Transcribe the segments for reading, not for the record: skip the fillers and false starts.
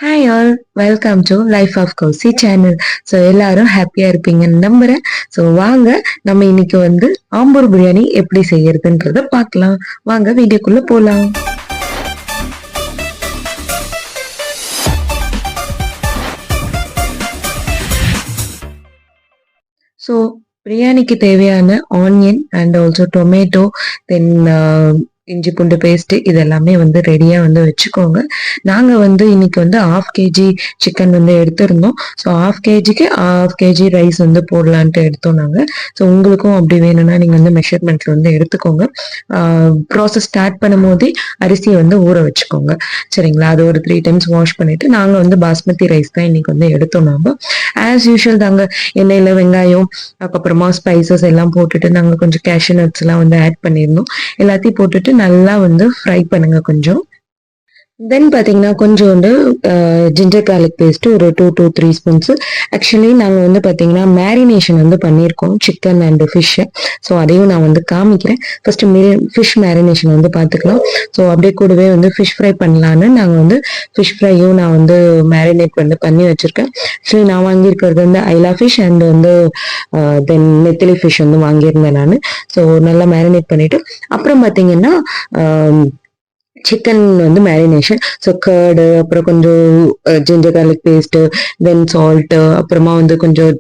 Hi all, welcome to life of Kousi channel. So எல்லாரும் ஹாப்பியா இருப்பீங்கன்னு நம்புறேன். ஸோ வாங்க நம்ம இன்னைக்கு ஆம்பூர் பிரியாணி எப்படி செய்யறதுன்றத பார்க்கலாம். வாங்க வீடியோக்குள்ள போலாம். ஸோ பிரியாணிக்கு தேவையான ஆனியன் அண்ட் ஆல்சோ டொமேட்டோ, தென் இஞ்சி பூண்டு பேஸ்ட் இது எல்லாமே ரெடியா வச்சுக்கோங்க. நாங்க இன்னைக்கு 1/2 kg சிக்கன் எடுத்திருந்தோம். ஸோ 1/2 kgக்கு 1/2 kg ரைஸ் போடலான்ட்டு எடுத்தோம் நாங்க. ஸோ உங்களுக்கும் அப்படி வேணும்னா நீங்க மெஷர்மெண்ட்ல எடுத்துக்கோங்க. ப்ராசஸ் ஸ்டார்ட் பண்ணும் போதே அரிசியை ஊற வச்சுக்கோங்க. சரிங்களா? அது ஒரு 3 times வாஷ் பண்ணிட்டு நாங்க பாஸ்மதி ரைஸ் தான் இன்னைக்கு எடுத்தோம். நாம ஆஸ் யூஷுவல் தாங்க, எண்ணெயில வெங்காயம் அதுக்கப்புறமா ஸ்பைசஸ் எல்லாம் போட்டுட்டு நாங்க கொஞ்சம் கேஷ்யூ நட்ஸ் எல்லாம் ஆட் பண்ணியிருந்தோம். எல்லாத்தையும் போட்டுட்டு நல்லா ஃப்ரை பண்ணுங்க கொஞ்சம். தென் பார்த்தீங்கன்னா கொஞ்சோண்டு ஜிஞ்சர் கார்லிக் பேஸ்ட்டு ஒரு 2 to 3 ஸ்பூன்ஸு. ஆக்சுவலி நாங்கள் பார்த்தீங்கன்னா மேரினேஷன் பண்ணியிருக்கோம் சிக்கன் அண்ட் ஃபிஷ்ஷு. ஸோ அதையும் நான் காமிக்கிறேன். ஃபஸ்ட்டு ஃபிஷ் மேரினேஷன் பார்த்துக்கலாம். ஸோ அப்படியே கூடவே ஃபிஷ் ஃப்ரை பண்ணலான்னு நாங்கள் ஃபிஷ் ஃப்ரையும் நான் மேரினேட் பண்ணி வச்சுருக்கேன். ஆக்சுவலி நான் வாங்கியிருக்கிறது ஐலா ஃபிஷ் அண்ட் தென் நெத்திலி ஃபிஷ் வாங்கியிருந்தேன் நான். ஸோ நல்லா மேரினேட் பண்ணிவிட்டு அப்புறம் பார்த்தீங்கன்னா சிக்கன் மேரினேஷன். ஸோ கர்டு, அப்புறம் கொஞ்சம் ஜிஞ்சர் கார்லிக் பேஸ்ட்டு, தென் சால்ட்டு, அப்புறமா கொஞ்சம்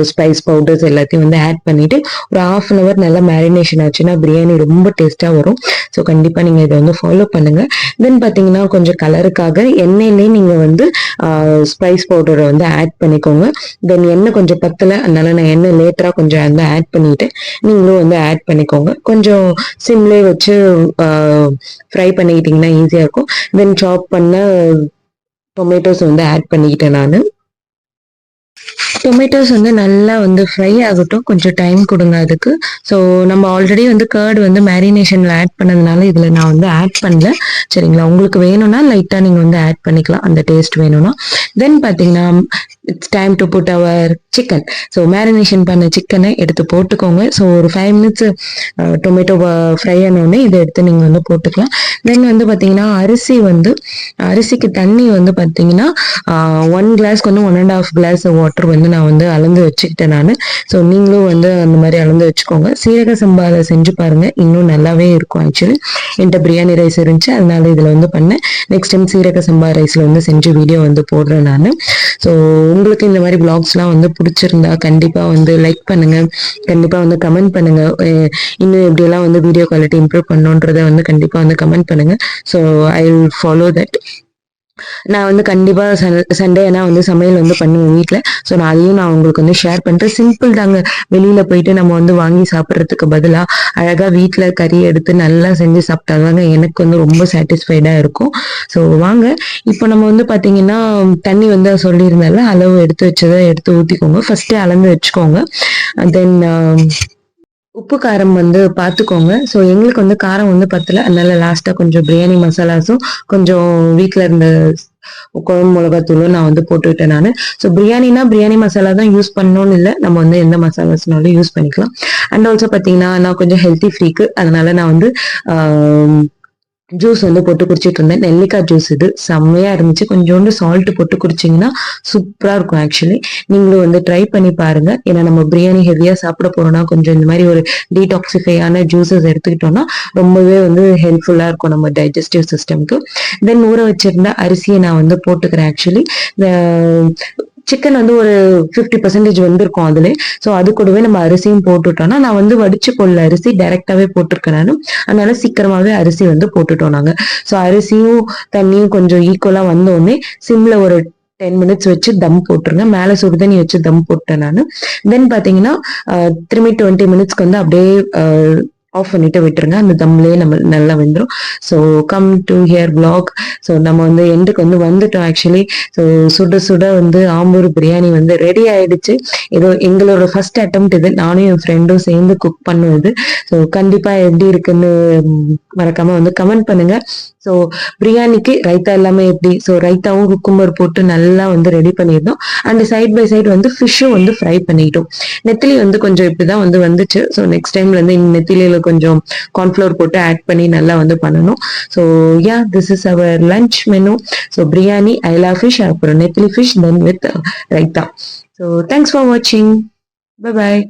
ஸ்பைஸ் பவுடர்ஸ் எல்லாத்தையும் ஆட் பண்ணிட்டு ஒரு 1/2 hour நல்லா மேரினேஷன் ஆச்சுன்னா பிரியாணி ரொம்ப டேஸ்ட்டாக வரும். ஸோ கண்டிப்பாக நீங்கள் இதை ஃபாலோ பண்ணுங்க. தென் பார்த்தீங்கன்னா கொஞ்சம் கலருக்காக எண்ணெயிலே நீங்கள் ஸ்பைஸ் பவுடரை ஆட் பண்ணிக்கோங்க. தென் எண்ணெய் கொஞ்சம் பத்தலை, அதனால நான் எண்ணெய் லேட்டராக கொஞ்சம் ஆட் பண்ணிட்டு நீங்களும் ஆட் பண்ணிக்கோங்க. கொஞ்சம் சிம்லே வச்சு ஃப்ரை பண்ணிக்கிட்டு ஈஸியா இருக்கும். தென் சாப் பண்ண டொமேட்டோஸ் ஆட் பண்ணிக்கிட்டேன் நான். டொமேட்டோஸ் நல்லா ஃப்ரை ஆகட்டும், கொஞ்சம் டைம் கொடுங்க அதுக்கு. ஸோ நம்ம ஆல்ரெடி கர்டு மேரினேஷன்ல ஆட் பண்ணதுனால இதில் நான் ஆட் பண்ணல. சரிங்களா? உங்களுக்கு வேணும்னா லைட்டாக நீங்கள் ஆட் பண்ணிக்கலாம், அந்த டேஸ்ட் வேணும்னா. தென் பார்த்தீங்கன்னா it's time to put our chicken. So marination பண்ண சிக்கனை எடுத்து போட்டுக்கோங்க. ஸோ ஒரு 5 minutes டொமேட்டோ ஃப்ரை ஆனோடனே இதை எடுத்து நீங்கள் போட்டுக்கலாம். தென் பார்த்தீங்கன்னா அரிசிக்கு தண்ணி பார்த்தீங்கன்னா 1 glassக்கு 1.5 glass வாட்டர் நான் அளந்து வச்சுக்கிட்டேன் நான். ஸோ நீங்களும் அந்த மாதிரி அளந்து வச்சுக்கோங்க. சீரக சம்பாவில் செஞ்சு பாருங்க, இன்னும் நல்லாவே இருக்கும். ஆக்சுவலி என்கிட்ட பிரியாணி ரைஸ் இருந்துச்சு, அதனால இதில் பண்ணேன். நெக்ஸ்ட் டைம் சீரக சம்பா ரைஸ்ல செஞ்சு வீடியோ போடுறேன் நான். ஸோ உங்களுக்கு இந்த மாதிரி பிளாக்ஸ்லாம் பிடிச்சிருந்தா கண்டிப்பா லைக் பண்ணுங்க, கண்டிப்பா கமெண்ட் பண்ணுங்க. இன்னும் எப்படியெல்லாம் வீடியோ குவாலிட்டி இம்ப்ரூவ் பண்ணுன்றதை கண்டிப்பா கமெண்ட் பண்ணுங்க. So I will follow that. நான் கண்டிப்பா சண்டே ஆனா சமையல் பண்ணுவேன் வீட்டில். ஸோ நான் அதையும் நான் உங்களுக்கு ஷேர் பண்றேன். சிம்பிள் தாங்க. வெளியில போயிட்டு நம்ம வாங்கி சாப்பிட்றதுக்கு பதிலா அழகா வீட்டில் கறி எடுத்து நல்லா செஞ்சு சாப்பிட்டாதாங்க எனக்கு ரொம்ப சாட்டிஸ்ஃபைடா இருக்கும். ஸோ வாங்க இப்போ நம்ம பாத்தீங்கன்னா தண்ணி சொல்லியிருந்தால அளவு எடுத்து வச்சதை எடுத்து ஊத்திக்கோங்க. ஃபர்ஸ்டே அளந்து வச்சுக்கோங்க. தென் உப்பு காரம் பார்த்துக்கோங்க. ஸோ எங்களுக்கு காரம் பத்தல, அதனால லாஸ்டா கொஞ்சம் பிரியாணி மசாலாஸும் கொஞ்சம் வீட்டில் இருந்த குழம்பு மிளகாத்தூளும் நான் போட்டுவிட்டேன் நான். ஸோ பிரியாணினா பிரியாணி மசாலா தான் யூஸ் பண்ணணும்னு இல்லை, நம்ம எந்த மசாலாஸ்னாலும் யூஸ் பண்ணிக்கலாம். அண்ட் ஆல்சோ பார்த்தீங்கன்னா நான் கொஞ்சம் ஹெல்த்தி ஃப்ரீக்கு, அதனால நான் ஜூஸ் போட்டு குடிச்சிட்டு இருந்தேன். நெல்லிக்காய் ஜூஸ் இது செம்மையா இருந்துச்சு. கொஞ்சோண்டு சால்ட் போட்டு குடிச்சிங்கன்னா சூப்பரா இருக்கும். ஆக்சுவலி நீங்களும் ட்ரை பண்ணி பாருங்க. ஏன்னா நம்ம பிரியாணி ஹெவியா சாப்பிட போறோம்னா கொஞ்சம் இந்த மாதிரி ஒரு டீடாக்சிஃபையான ஜூஸஸ் எடுத்துக்கிட்டோம்னா ரொம்பவே ஹெல்ப்ஃபுல்லா இருக்கும் நம்ம டைஜஸ்டிவ் சிஸ்டம்க்கு. தென் ஊற வச்சிருந்த அரிசியை நான் போட்டுக்கிறேன். ஆக்சுவலி சிக்கன் ஒரு 50% வந்திருக்கும் அதுல. ஸோ அது கூடவே நம்ம அரிசியும் போட்டுட்டோம்னா, நான் வடிச்சு கொள்ள அரிசி டைரக்டாவே போட்டிருக்கேன் நானும், அதனால சீக்கிரமாவே அரிசி போட்டுட்டோம் நாங்க. ஸோ அரிசியும் தண்ணியும் கொஞ்சம் ஈக்குவலா வந்தோடனே சிம்ல ஒரு 10 minutes வச்சு தம் போட்டுருங்க. மேல சுடுதண்ணி வச்சு தம் போட்டேன் நான். தென் பாத்தீங்கன்னா திரும்பி 20 minutesக்கு அப்படியே ஆஃப் பண்ணிட்டு விட்டுருங்க. அந்த தம்லயே நம்ம நல்லா வெந்துடும். So come to here block. So நம்ம எண்டுக்கு வந்துட்டோம். ஆக்சுவலி ஸோ சுட சுட ஆம்பூர் பிரியாணி ரெடி ஆயிடுச்சு. ஏதோ எங்களோட ஃபர்ஸ்ட் அட்டெம்ப்ட் இது. நானும் என் ஃப்ரெண்டும் சேர்ந்து குக் பண்ணுவது. ஸோ கண்டிப்பா எப்படி இருக்குன்னு மறக்காம கமெண்ட் பண்ணுங்க. ஸோ பிரியாணிக்கு ரைத்தா எல்லாமே எப்படி, ஸோ ரைத்தாவும் குக்கும்பர் போட்டு நல்லா வந்து ரெடி பண்ணியிருந்தோம். அண்ட் சைட் பை சைடு வந்து ஃபிஷ்ஷும் வந்து ஃப்ரை பண்ணிட்டோம். நெத்திலி வந்து கொஞ்சம் இப்படிதான் வந்து வந்துச்சு. ஸோ நெக்ஸ்ட் டைம்ல இருந்து நெத்திலியில கொஞ்சம் கார்ன்ஃப்ளவர் போட்டு ஆட் பண்ணி நல்லா வந்து பண்ணணும். So yeah, this is our lunch menu. So biryani, aila fish, அப்புறம் நெத்திலி fish, then with raita. So thanks for வாட்சிங். பை பாய்.